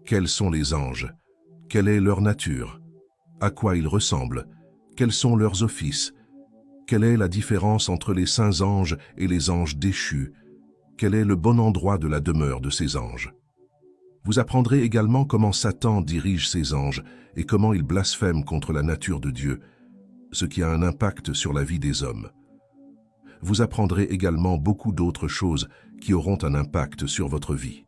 Quels sont les anges? Quelle est leur nature? À quoi ils ressemblent? Quels sont leurs offices? Quelle est la différence entre les saints anges et les anges déchus? Quel est le bon endroit de la demeure de ces anges? Vous apprendrez également comment Satan dirige ses anges et comment il blasphème contre la nature de Dieu, ce qui a un impact sur la vie des hommes. Vous apprendrez également beaucoup d'autres choses qui auront un impact sur votre vie.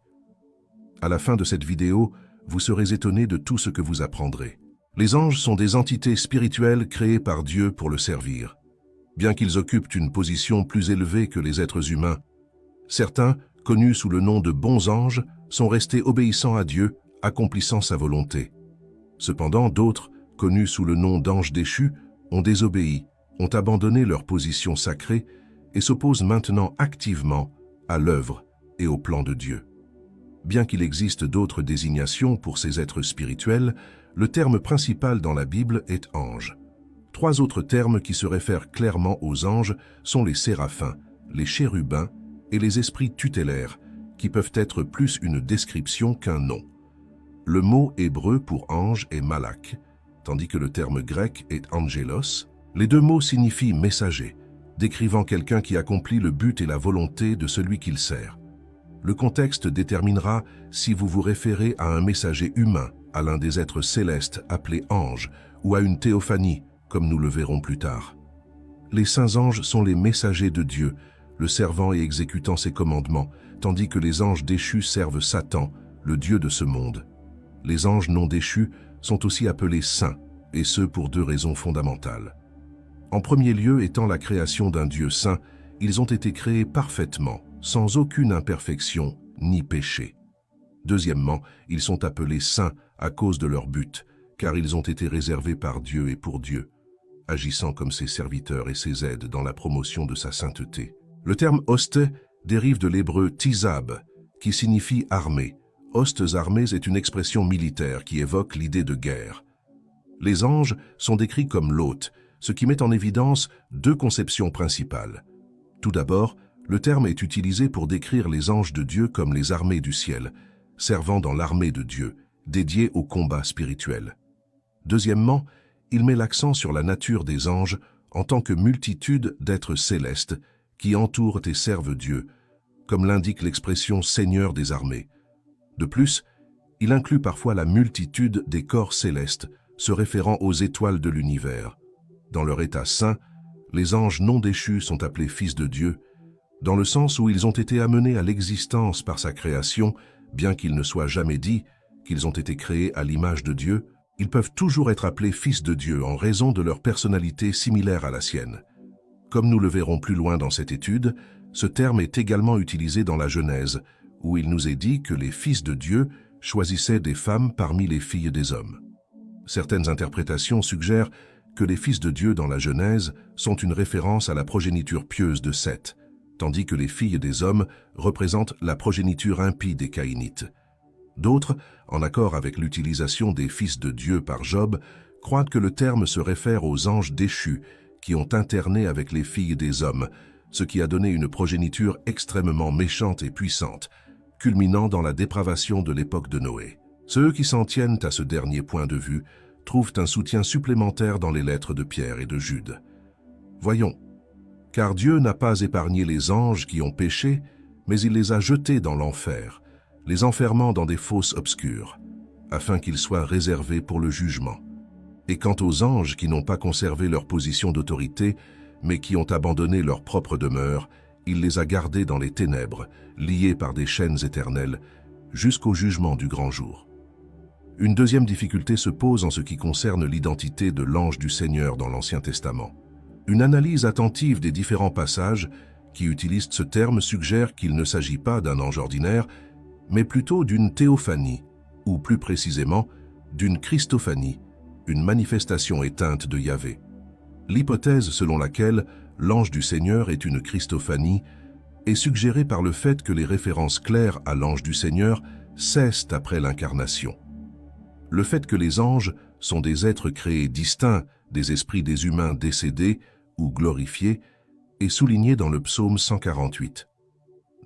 À la fin de cette vidéo, vous serez étonné de tout ce que vous apprendrez. Les anges sont des entités spirituelles créées par Dieu pour le servir. Bien qu'ils occupent une position plus élevée que les êtres humains, certains, connus sous le nom de bons anges, sont restés obéissants à Dieu, accomplissant sa volonté. Cependant, d'autres, connus sous le nom d'anges déchus, ont désobéi, ont abandonné leur position sacrée et s'opposent maintenant activement à l'œuvre et au plan de Dieu. Bien qu'il existe d'autres désignations pour ces êtres spirituels, le terme principal dans la Bible est ange. Trois autres termes qui se réfèrent clairement aux anges sont les séraphins, les chérubins et les esprits tutélaires, qui peuvent être plus une description qu'un nom. Le mot hébreu pour ange est malak, tandis que le terme grec est angelos. Les deux mots signifient messager, décrivant quelqu'un qui accomplit le but et la volonté de celui qu'il sert. Le contexte déterminera si vous vous référez à un messager humain, à l'un des êtres célestes appelés anges, ou à une théophanie, comme nous le verrons plus tard. Les saints anges sont les messagers de Dieu, le servant et exécutant ses commandements, tandis que les anges déchus servent Satan, le Dieu de ce monde. Les anges non déchus sont aussi appelés saints, et ce pour deux raisons fondamentales. En premier lieu, étant la création d'un Dieu saint, ils ont été créés parfaitement, sans aucune imperfection ni péché. Deuxièmement, ils sont appelés saints à cause de leur but, car ils ont été réservés par Dieu et pour Dieu, agissant comme ses serviteurs et ses aides dans la promotion de sa sainteté. Le terme « hoste » dérive de l'hébreu « tizab », qui signifie « armée ». « Hostes armés » est une expression militaire qui évoque l'idée de guerre. Les anges sont décrits comme l'hôte, ce qui met en évidence deux conceptions principales. Tout d'abord, le terme est utilisé pour décrire les anges de Dieu comme les armées du ciel, servant dans l'armée de Dieu, dédiée au combat spirituel. Deuxièmement, il met l'accent sur la nature des anges en tant que multitude d'êtres célestes qui entourent et servent Dieu, comme l'indique l'expression « Seigneur des armées ». De plus, il inclut parfois la multitude des corps célestes, se référant aux étoiles de l'univers. Dans leur état saint, les anges non déchus sont appelés fils de Dieu, dans le sens où ils ont été amenés à l'existence par sa création, bien qu'il ne soit jamais dit qu'ils ont été créés à l'image de Dieu, ils peuvent toujours être appelés fils de Dieu en raison de leur personnalité similaire à la sienne. Comme nous le verrons plus loin dans cette étude, ce terme est également utilisé dans la Genèse, où il nous est dit que les fils de Dieu choisissaient des femmes parmi les filles des hommes. Certaines interprétations suggèrent que les fils de Dieu dans la Genèse sont une référence à la progéniture pieuse de Seth, tandis que les filles des hommes représentent la progéniture impie des Caïnites. D'autres, en accord avec l'utilisation des fils de Dieu par Job, croient que le terme se réfère aux anges déchus qui ont interné avec les filles des hommes, ce qui a donné une progéniture extrêmement méchante et puissante, culminant dans la dépravation de l'époque de Noé. Ceux qui s'en tiennent à ce dernier point de vue trouvent un soutien supplémentaire dans les lettres de Pierre et de Jude. Voyons, car Dieu n'a pas épargné les anges qui ont péché, mais il les a jetés dans l'enfer, les enfermant dans des fosses obscures, afin qu'ils soient réservés pour le jugement. Et quant aux anges qui n'ont pas conservé leur position d'autorité, mais qui ont abandonné leur propre demeure, il les a gardés dans les ténèbres, liés par des chaînes éternelles, jusqu'au jugement du grand jour. Une deuxième difficulté se pose en ce qui concerne l'identité de l'ange du Seigneur dans l'Ancien Testament. Une analyse attentive des différents passages qui utilisent ce terme suggère qu'il ne s'agit pas d'un ange ordinaire, mais plutôt d'une théophanie, ou plus précisément, d'une christophanie, une manifestation éteinte de Yahvé. L'hypothèse selon laquelle l'ange du Seigneur est une christophanie est suggérée par le fait que les références claires à l'ange du Seigneur cessent après l'incarnation. Le fait que les anges sont des êtres créés distincts des esprits des humains décédés ou glorifiés est souligné dans le psaume 148.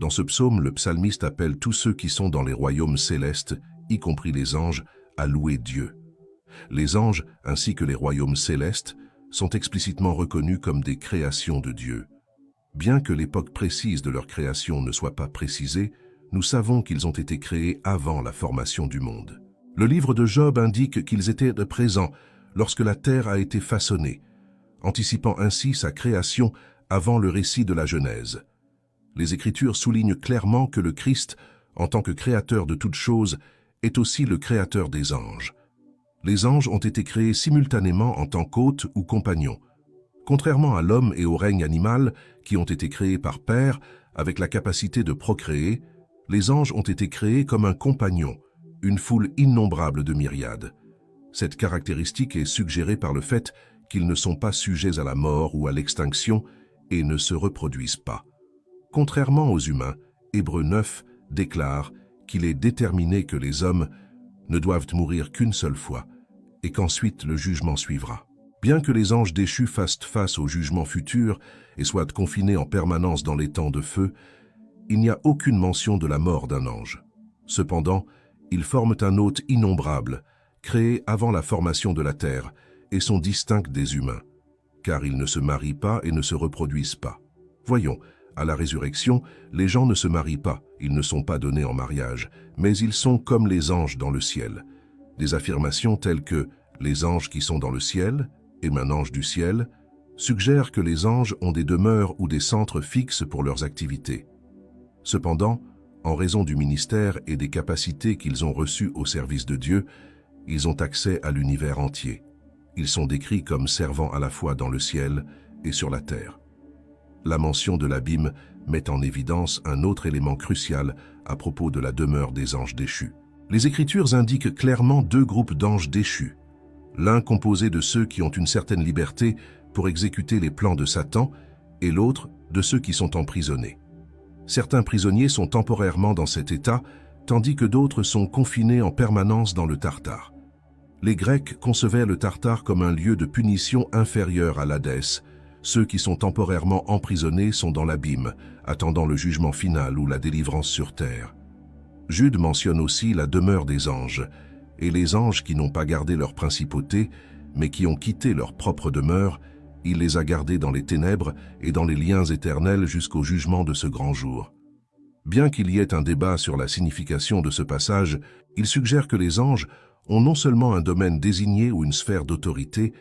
Dans ce psaume, le psalmiste appelle tous ceux qui sont dans les royaumes célestes y compris les anges, à louer Dieu. Les anges, ainsi que les royaumes célestes, sont explicitement reconnus comme des créations de Dieu. Bien que l'époque précise de leur création ne soit pas précisée, nous savons qu'ils ont été créés avant la formation du monde. Le livre de Job indique qu'ils étaient présents lorsque la terre a été façonnée, anticipant ainsi sa création avant le récit de la Genèse. Les Écritures soulignent clairement que le Christ, en tant que créateur de toutes choses, est aussi le créateur des anges. Les anges ont été créés simultanément en tant qu'hôtes ou compagnons. Contrairement à l'homme et au règne animal, qui ont été créés par pair, avec la capacité de procréer, les anges ont été créés comme un compagnon, une foule innombrable de myriades. Cette caractéristique est suggérée par le fait qu'ils ne sont pas sujets à la mort ou à l'extinction et ne se reproduisent pas. Contrairement aux humains, Hébreux 9 déclare qu'il est déterminé que les hommes ne doivent mourir qu'une seule fois et qu'ensuite le jugement suivra. Bien que les anges déchus fassent face au jugement futur et soient confinés en permanence dans les temps de feu, il n'y a aucune mention de la mort d'un ange. Cependant, ils forment un hôte innombrable, créé avant la formation de la terre, et sont distincts des humains, car ils ne se marient pas et ne se reproduisent pas. Voyons, à la résurrection, les gens ne se marient pas, ils ne sont pas donnés en mariage, mais ils sont comme les anges dans le ciel. Des affirmations telles que « les anges qui sont dans le ciel » et « un ange du ciel » suggèrent que les anges ont des demeures ou des centres fixes pour leurs activités. Cependant, en raison du ministère et des capacités qu'ils ont reçues au service de Dieu, ils ont accès à l'univers entier. Ils sont décrits comme servant à la fois dans le ciel et sur la terre. La mention de l'abîme met en évidence un autre élément crucial à propos de la demeure des anges déchus. Les Écritures indiquent clairement deux groupes d'anges déchus, l'un composé de ceux qui ont une certaine liberté pour exécuter les plans de Satan et l'autre de ceux qui sont emprisonnés. Certains prisonniers sont temporairement dans cet état, tandis que d'autres sont confinés en permanence dans le Tartare. Les Grecs concevaient le Tartare comme un lieu de punition inférieur à l'Hadès. Ceux qui sont temporairement emprisonnés sont dans l'abîme, attendant le jugement final ou la délivrance sur terre. Jude mentionne aussi la demeure des anges, et les anges qui n'ont pas gardé leur principauté, mais qui ont quitté leur propre demeure, il les a gardés dans les ténèbres et dans les liens éternels jusqu'au jugement de ce grand jour. Bien qu'il y ait un débat sur la signification de ce passage, il suggère que les anges ont non seulement un domaine désigné ou une sphère d'autorité,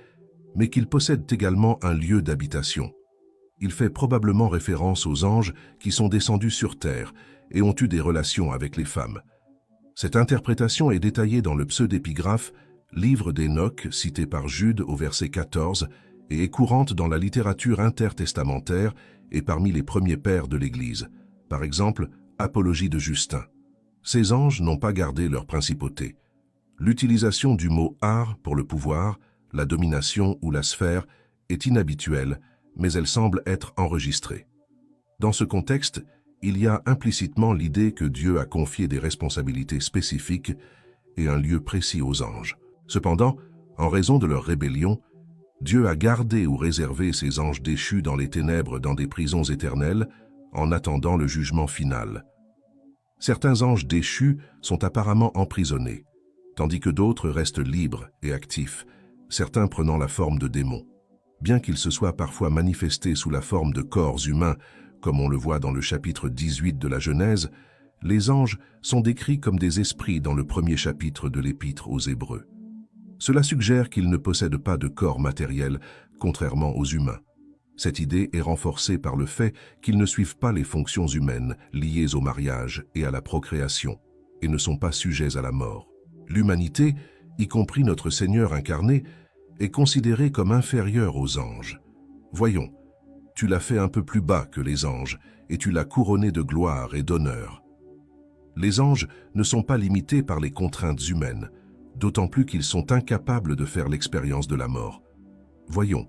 mais qu'ils possèdent également un lieu d'habitation. Il fait probablement référence aux anges qui sont descendus sur terre et ont eu des relations avec les femmes. Cette interprétation est détaillée dans le pseudépigraphe, livre d'Enoch, cité par Jude au verset 14, et est courante dans la littérature intertestamentaire et parmi les premiers pères de l'Église, par exemple, Apologie de Justin. Ces anges n'ont pas gardé leur principauté. L'utilisation du mot « ar » pour le pouvoir, la domination ou la sphère est inhabituelle, mais elle semble être enregistrée. Dans ce contexte, il y a implicitement l'idée que Dieu a confié des responsabilités spécifiques et un lieu précis aux anges. Cependant, en raison de leur rébellion, Dieu a gardé ou réservé ses anges déchus dans les ténèbres dans des prisons éternelles en attendant le jugement final. Certains anges déchus sont apparemment emprisonnés, tandis que d'autres restent libres et actifs, certains prenant la forme de démons. Bien qu'ils se soient parfois manifestés sous la forme de corps humains, comme on le voit dans le chapitre 18 de la Genèse, les anges sont décrits comme des esprits dans le premier chapitre de l'Épître aux Hébreux. Cela suggère qu'ils ne possèdent pas de corps matériel, contrairement aux humains. Cette idée est renforcée par le fait qu'ils ne suivent pas les fonctions humaines liées au mariage et à la procréation, et ne sont pas sujets à la mort. L'humanité, y compris notre Seigneur incarné, est considérée comme inférieure aux anges. Voyons, tu l'as fait un peu plus bas que les anges, et tu l'as couronné de gloire et d'honneur. Les anges ne sont pas limités par les contraintes humaines, d'autant plus qu'ils sont incapables de faire l'expérience de la mort. Voyons,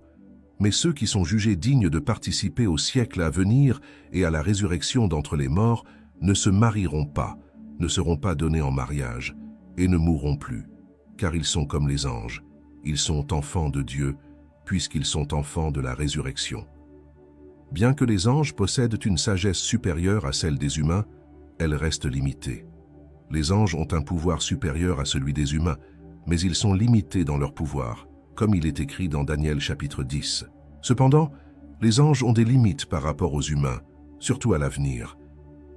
mais ceux qui sont jugés dignes de participer au siècle à venir et à la résurrection d'entre les morts ne se marieront pas, ne seront pas donnés en mariage, et ne mourront plus, car ils sont comme les anges, ils sont enfants de Dieu, puisqu'ils sont enfants de la résurrection. Bien que les anges possèdent une sagesse supérieure à celle des humains, elle reste limitée. Les anges ont un pouvoir supérieur à celui des humains, mais ils sont limités dans leur pouvoir, comme il est écrit dans Daniel chapitre 10. Cependant, les anges ont des limites par rapport aux humains, surtout à l'avenir.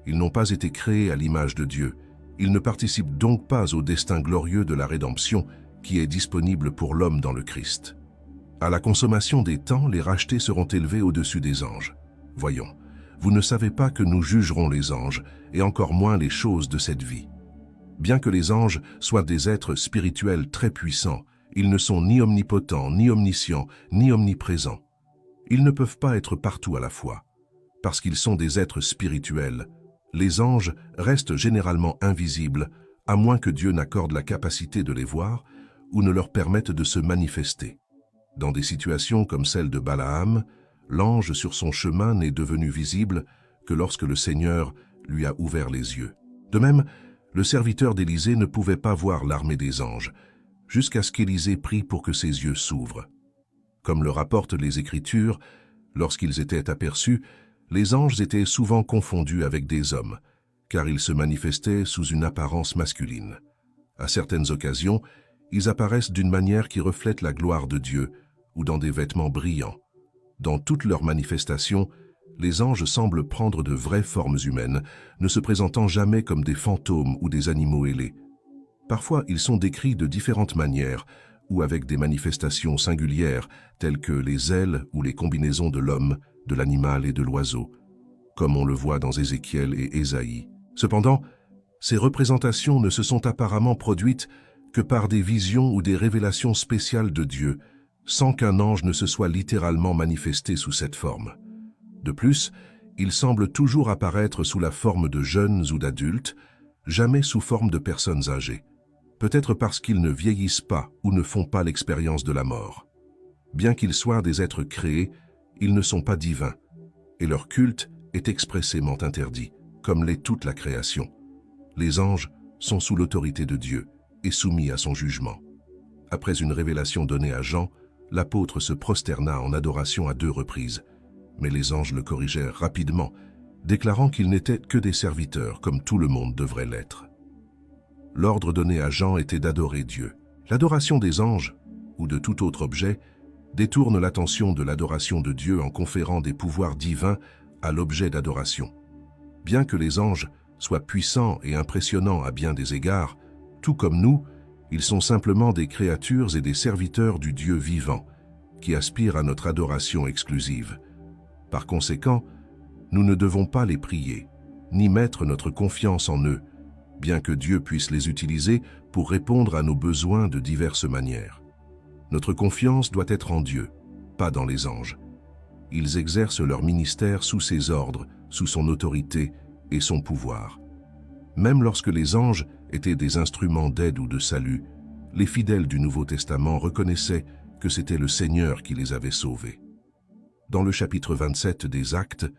Ils n'ont pas été créés à l'image de Dieu. Ils ne participent donc pas au destin glorieux de la rédemption qui est disponible pour l'homme dans le Christ. À la consommation des temps, les rachetés seront élevés au-dessus des anges. Voyons, vous ne savez pas que nous jugerons les anges, et encore moins les choses de cette vie. Bien que les anges soient des êtres spirituels très puissants, ils ne sont ni omnipotents, ni omniscients, ni omniprésents. Ils ne peuvent pas être partout à la fois. Parce qu'ils sont des êtres spirituels, les anges restent généralement invisibles, à moins que Dieu n'accorde la capacité de les voir ou ne leur permette de se manifester. Dans des situations comme celle de Balaam, l'ange sur son chemin n'est devenu visible que lorsque le Seigneur lui a ouvert les yeux. De même, le serviteur d'Élisée ne pouvait pas voir l'armée des anges, jusqu'à ce qu'Élisée prie pour que ses yeux s'ouvrent. Comme le rapportent les Écritures, lorsqu'ils étaient aperçus, les anges étaient souvent confondus avec des hommes, car ils se manifestaient sous une apparence masculine. À certaines occasions, ils apparaissent d'une manière qui reflète la gloire de Dieu ou dans des vêtements brillants. Dans toutes leurs manifestations, les anges semblent prendre de vraies formes humaines, ne se présentant jamais comme des fantômes ou des animaux ailés. Parfois, ils sont décrits de différentes manières ou avec des manifestations singulières telles que les ailes ou les combinaisons de l'homme, de l'animal et de l'oiseau, comme on le voit dans Ézéchiel et Ésaïe. Cependant, ces représentations ne se sont apparemment produites que par des visions ou des révélations spéciales de Dieu, sans qu'un ange ne se soit littéralement manifesté sous cette forme. De plus, ils semblent toujours apparaître sous la forme de jeunes ou d'adultes, jamais sous forme de personnes âgées, peut-être parce qu'ils ne vieillissent pas ou ne font pas l'expérience de la mort. Bien qu'ils soient des êtres créés, ils ne sont pas divins, et leur culte est expressément interdit, comme l'est toute la création. Les anges sont sous l'autorité de Dieu et soumis à son jugement. Après une révélation donnée à Jean, l'apôtre se prosterna en adoration à 2 reprises, mais les anges le corrigèrent rapidement, déclarant qu'ils n'étaient que des serviteurs comme tout le monde devrait l'être. L'ordre donné à Jean était d'adorer Dieu. L'adoration des anges, ou de tout autre objet, détourne l'attention de l'adoration de Dieu en conférant des pouvoirs divins à l'objet d'adoration. Bien que les anges soient puissants et impressionnants à bien des égards, tout comme nous, ils sont simplement des créatures et des serviteurs du Dieu vivant, qui aspirent à notre adoration exclusive. Par conséquent, nous ne devons pas les prier, ni mettre notre confiance en eux, bien que Dieu puisse les utiliser pour répondre à nos besoins de diverses manières. Notre confiance doit être en Dieu, pas dans les anges. Ils exercent leur ministère sous ses ordres, sous son autorité et son pouvoir. Même lorsque les anges étaient des instruments d'aide ou de salut, les fidèles du Nouveau Testament reconnaissaient que c'était le Seigneur qui les avait sauvés. Dans le chapitre 27 des Actes,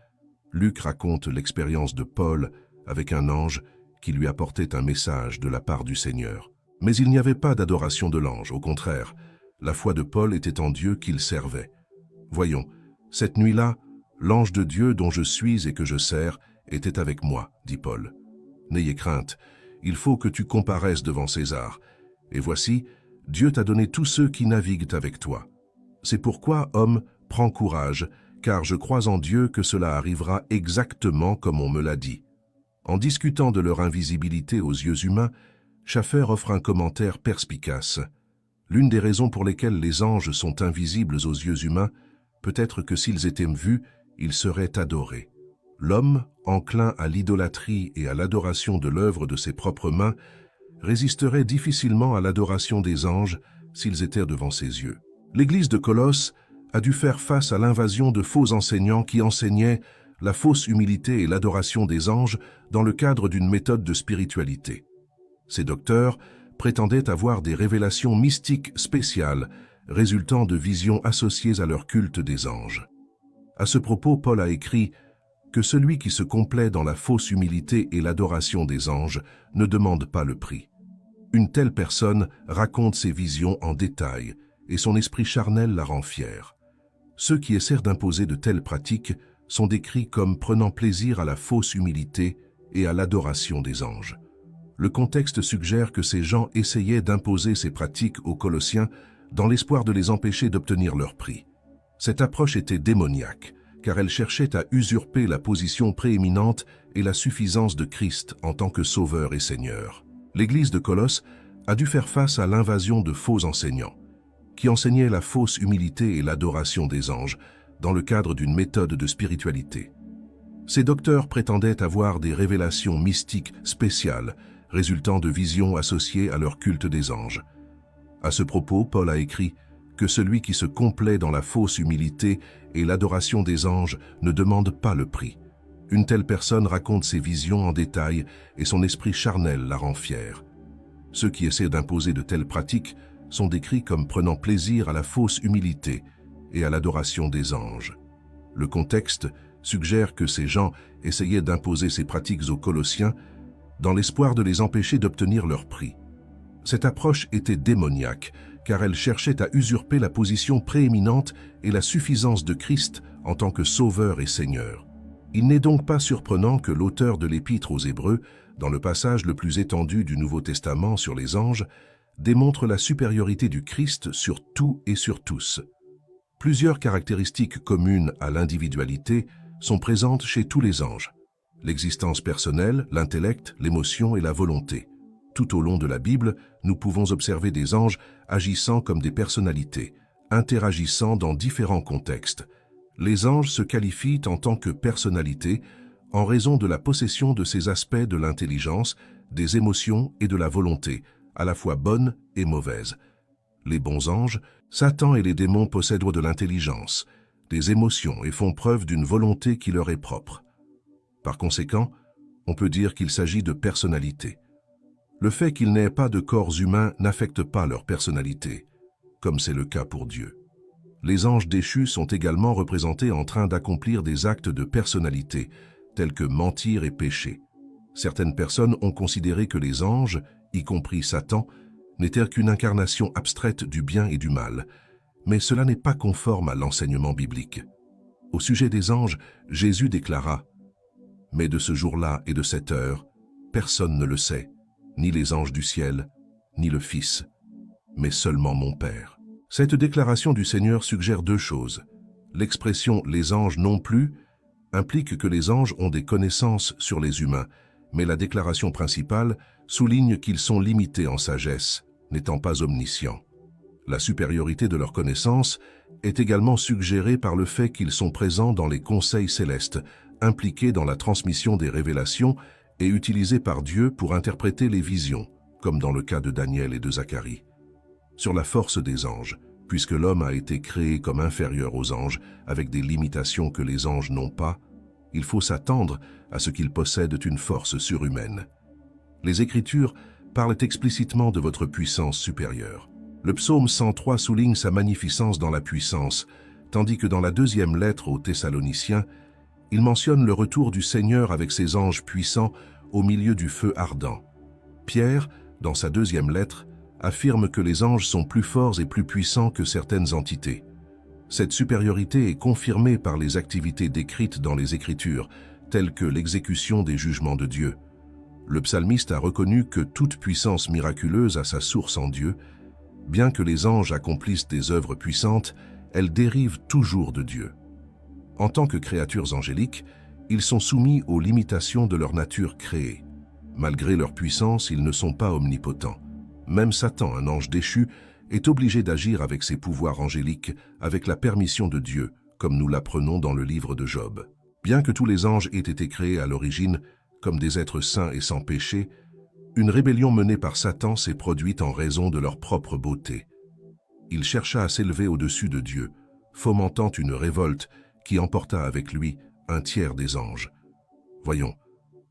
Luc raconte l'expérience de Paul avec un ange qui lui apportait un message de la part du Seigneur. Mais il n'y avait pas d'adoration de l'ange, au contraire, la foi de Paul était en Dieu qu'il servait. Voyons, cette nuit-là, l'ange de Dieu dont je suis et que je sers était avec moi, dit Paul. N'ayez crainte, il faut que tu comparaisses devant César. Et voici, Dieu t'a donné tous ceux qui naviguent avec toi. C'est pourquoi, homme, prends courage, car je crois en Dieu que cela arrivera exactement comme on me l'a dit. En discutant de leur invisibilité aux yeux humains, Schaffer offre un commentaire perspicace. L'une des raisons pour lesquelles les anges sont invisibles aux yeux humains, peut-être que s'ils étaient vus, ils seraient adorés. L'homme, enclin à l'idolâtrie et à l'adoration de l'œuvre de ses propres mains, résisterait difficilement à l'adoration des anges s'ils étaient devant ses yeux. L'Église de Colosse a dû faire face à l'invasion de faux enseignants qui enseignaient la fausse humilité et l'adoration des anges dans le cadre d'une méthode de spiritualité. Ces docteurs prétendaient avoir des révélations mystiques spéciales résultant de visions associées à leur culte des anges. À ce propos, Paul a écrit que celui qui se complaît dans la fausse humilité et l'adoration des anges ne demande pas le prix. Une telle personne raconte ses visions en détail et son esprit charnel la rend fière. Ceux qui essaient d'imposer de telles pratiques sont décrits comme prenant plaisir à la fausse humilité et à l'adoration des anges. Le contexte suggère que ces gens essayaient d'imposer ces pratiques aux Colossiens dans l'espoir de les empêcher d'obtenir leur prix. Cette approche était démoniaque, car elle cherchait à usurper la position prééminente et la suffisance de Christ en tant que Sauveur et Seigneur. L'Église de Colosse a dû faire face à l'invasion de faux enseignants, qui enseignaient la fausse humilité et l'adoration des anges dans le cadre d'une méthode de spiritualité. Ces docteurs prétendaient avoir des révélations mystiques spéciales résultant de visions associées à leur culte des anges. À ce propos, Paul a écrit que celui qui se complaît dans la fausse humilité et l'adoration des anges ne demande pas le prix. Une telle personne raconte ses visions en détail et son esprit charnel la rend fière. Ceux qui essaient d'imposer de telles pratiques sont décrits comme prenant plaisir à la fausse humilité et à l'adoration des anges. Le contexte suggère que ces gens essayaient d'imposer ces pratiques aux Colossiens dans l'espoir de les empêcher d'obtenir leur prix. Cette approche était démoniaque, car elle cherchait à usurper la position prééminente et la suffisance de Christ en tant que Sauveur et Seigneur. Il n'est donc pas surprenant que l'auteur de l'Épître aux Hébreux, dans le passage le plus étendu du Nouveau Testament sur les anges, démontre la supériorité du Christ sur tout et sur tous. Plusieurs caractéristiques communes à l'individualité sont présentes chez tous les anges. L'existence personnelle, l'intellect, l'émotion et la volonté. Tout au long de la Bible, nous pouvons observer des anges agissant comme des personnalités, interagissant dans différents contextes. Les anges se qualifient en tant que personnalités en raison de la possession de ces aspects de l'intelligence, des émotions et de la volonté, à la fois bonnes et mauvaises. Les bons anges, Satan et les démons possèdent de l'intelligence, des émotions et font preuve d'une volonté qui leur est propre. Par conséquent, on peut dire qu'il s'agit de personnalités. Le fait qu'ils n'aient pas de corps humain n'affecte pas leur personnalité, comme c'est le cas pour Dieu. Les anges déchus sont également représentés en train d'accomplir des actes de personnalité, tels que mentir et pécher. Certaines personnes ont considéré que les anges, y compris Satan, n'étaient qu'une incarnation abstraite du bien et du mal, mais cela n'est pas conforme à l'enseignement biblique. Au sujet des anges, Jésus déclara « Mais de ce jour-là et de cette heure, personne ne le sait, ni les anges du ciel, ni le Fils, mais seulement mon Père. » Cette déclaration du Seigneur suggère deux choses. L'expression « les anges non plus » implique que les anges ont des connaissances sur les humains, mais la déclaration principale souligne qu'ils sont limités en sagesse, n'étant pas omniscients. La supériorité de leur connaissance est également suggérée par le fait qu'ils sont présents dans les conseils célestes, impliqués dans la transmission des révélations et utilisés par Dieu pour interpréter les visions, comme dans le cas de Daniel et de Zacharie. Sur la force des anges, puisque l'homme a été créé comme inférieur aux anges, avec des limitations que les anges n'ont pas, il faut s'attendre à ce qu'ils possèdent une force surhumaine. Les Écritures parlent explicitement de votre puissance supérieure. Le psaume 103 souligne sa magnificence dans la puissance, tandis que dans la deuxième lettre aux Thessaloniciens, il mentionne le retour du Seigneur avec ses anges puissants au milieu du feu ardent. Pierre, dans sa deuxième lettre, affirme que les anges sont plus forts et plus puissants que certaines entités. Cette supériorité est confirmée par les activités décrites dans les Écritures, telles que l'exécution des jugements de Dieu. Le psalmiste a reconnu que toute puissance miraculeuse a sa source en Dieu. Bien que les anges accomplissent des œuvres puissantes, elles dérivent toujours de Dieu. En tant que créatures angéliques, ils sont soumis aux limitations de leur nature créée. Malgré leur puissance, ils ne sont pas omnipotents. Même Satan, un ange déchu, est obligé d'agir avec ses pouvoirs angéliques, avec la permission de Dieu, comme nous l'apprenons dans le livre de Job. Bien que tous les anges aient été créés à l'origine comme des êtres saints et sans péché, une rébellion menée par Satan s'est produite en raison de leur propre beauté. Il chercha à s'élever au-dessus de Dieu, fomentant une révolte qui emporta avec lui un tiers des anges. Voyons,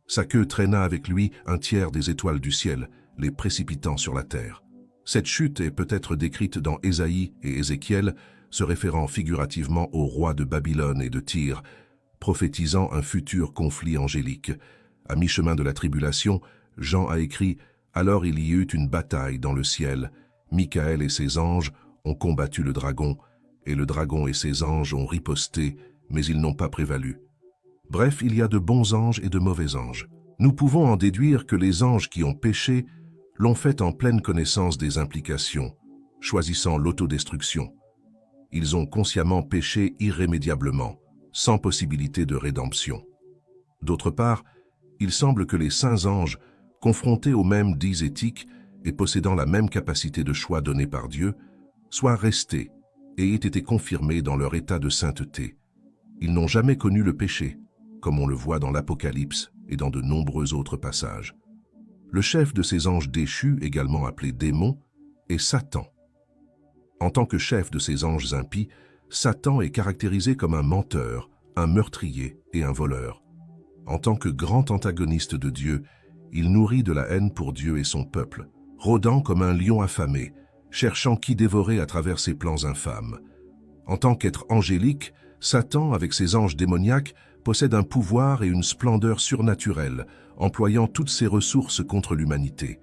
sa queue traîna avec lui un tiers des étoiles du ciel, les précipitant sur la terre. Cette chute est peut-être décrite dans Ésaïe et Ézéchiel, se référant figurativement aux rois de Babylone et de Tyr, prophétisant un futur conflit angélique. À mi-chemin de la tribulation, Jean a écrit « Alors il y eut une bataille dans le ciel. Michaël et ses anges ont combattu le dragon, et le dragon et ses anges ont riposté, mais ils n'ont pas prévalu. » Bref, il y a de bons anges et de mauvais anges. Nous pouvons en déduire que les anges qui ont péché l'ont fait en pleine connaissance des implications, choisissant l'autodestruction. Ils ont consciemment péché irrémédiablement, sans possibilité de rédemption. D'autre part, il semble que les saints anges, confrontés aux mêmes dits éthiques et possédant la même capacité de choix donnée par Dieu, soient restés et aient été confirmés dans leur état de sainteté. Ils n'ont jamais connu le péché, comme on le voit dans l'Apocalypse et dans de nombreux autres passages. Le chef de ces anges déchus, également appelé démon, est Satan. En tant que chef de ces anges impies, Satan est caractérisé comme un menteur, un meurtrier et un voleur. En tant que grand antagoniste de Dieu, il nourrit de la haine pour Dieu et son peuple, rôdant comme un lion affamé, cherchant qui dévorer à travers ses plans infâmes. En tant qu'être angélique, Satan, avec ses anges démoniaques, possède un pouvoir et une splendeur surnaturelle, employant toutes ses ressources contre l'humanité.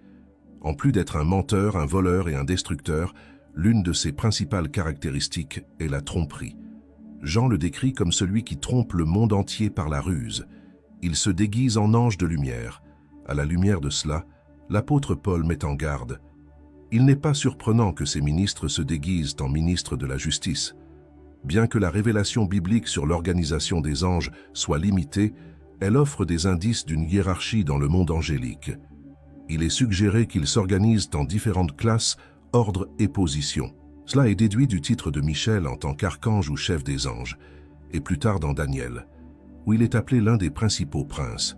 En plus d'être un menteur, un voleur et un destructeur, l'une de ses principales caractéristiques est la tromperie. Jean le décrit comme celui qui trompe le monde entier par la ruse. Il se déguise en ange de lumière. À la lumière de cela, l'apôtre Paul met en garde. Il n'est pas surprenant que ces ministres se déguisent en ministres de la justice. Bien que la révélation biblique sur l'organisation des anges soit limitée, elle offre des indices d'une hiérarchie dans le monde angélique. Il est suggéré qu'ils s'organisent en différentes classes, ordres et positions. Cela est déduit du titre de Michel en tant qu'archange ou chef des anges, et plus tard dans Daniel, où il est appelé l'un des principaux princes.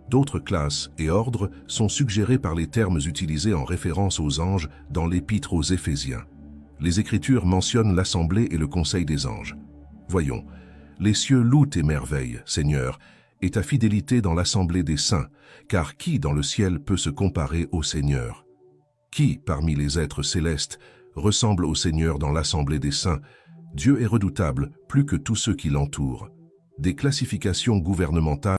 D'autres classes et ordres sont suggérés par les termes utilisés en référence aux anges dans l'épître aux Éphésiens. Les Écritures mentionnent l'assemblée et le conseil des anges. Voyons, les cieux louent tes merveilles, Seigneur, et ta fidélité dans l'assemblée des saints, car qui dans le ciel peut se comparer au Seigneur? Qui, parmi les êtres célestes, ressemble au Seigneur dans l'assemblée des saints? Dieu est redoutable plus que tous ceux qui l'entourent. Des classifications gouvernementales